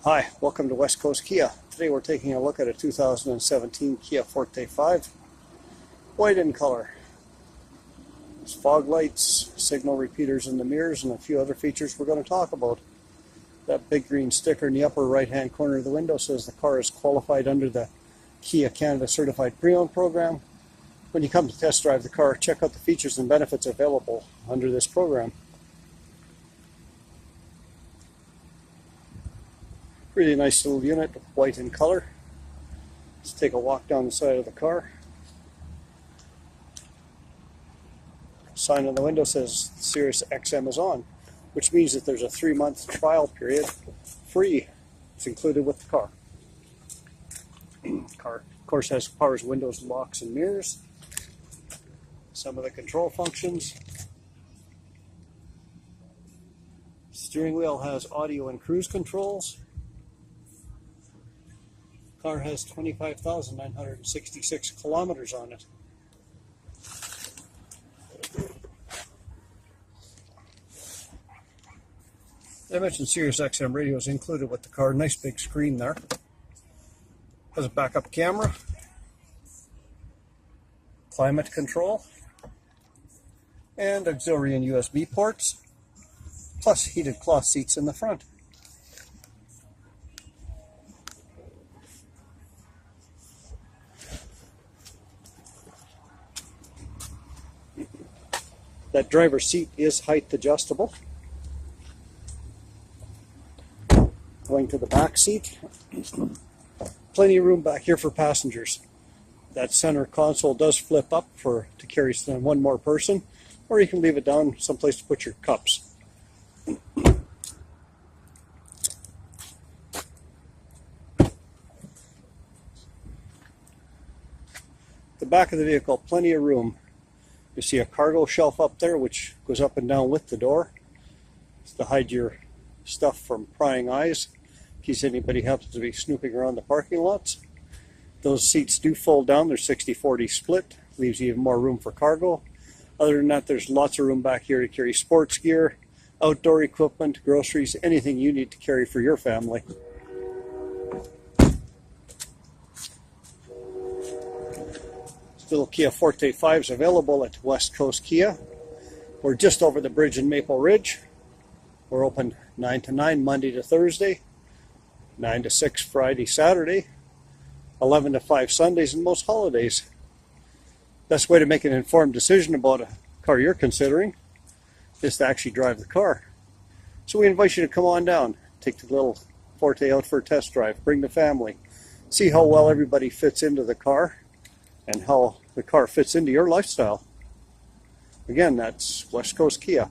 Hi, welcome to West Coast Kia. Today we're taking a look at a 2017 Kia Forte5, white in color. There's fog lights, signal repeaters in the mirrors, and a few other features we're going to talk about. That big green sticker in the upper right hand corner of the window says the car is qualified under the Kia Canada Certified Pre-Owned program. When you come to test drive the car, check out the features and benefits available under this program. Really nice little unit, white in color. Let's take a walk down the side of the car. Sign on the window says Sirius XM is on, which means that there's a 3-month trial period free. It's included with the car. Car, of course, has powers windows, locks, and mirrors. Some of the control functions. Steering wheel has audio and cruise controls. Car has 25,966 kilometers on it. I mentioned Sirius XM radio is included with the car. Nice big screen there. Has a backup camera, climate control, and auxiliary and USB ports, plus heated cloth seats in the front. That driver's seat is height adjustable. Going to the back seat, plenty of room back here for passengers. That center console does flip up to carry one more person, or you can leave it down someplace to put your cups. The back of the vehicle, plenty of room. You see a cargo shelf up there which goes up and down with the door. It's to hide your stuff from prying eyes, in case anybody happens to be snooping around the parking lots. Those seats do fold down. They're 60-40 split, leaves you even more room for cargo. Other than that, there's lots of room back here to carry sports gear, outdoor equipment, groceries, anything you need to carry for your family. Little Kia Forte5 is available at West Coast Kia. We're just over the bridge in Maple Ridge. We're open 9 to 9 Monday to Thursday, 9 to 6 Friday, Saturday, 11 to 5 Sundays, and most holidays. Best way to make an informed decision about a car you're considering is to actually drive the car. So we invite you to come on down, take the little Forte out for a test drive, bring the family, see how well everybody fits into the car and how the car fits into your lifestyle. Again, that's West Coast Kia.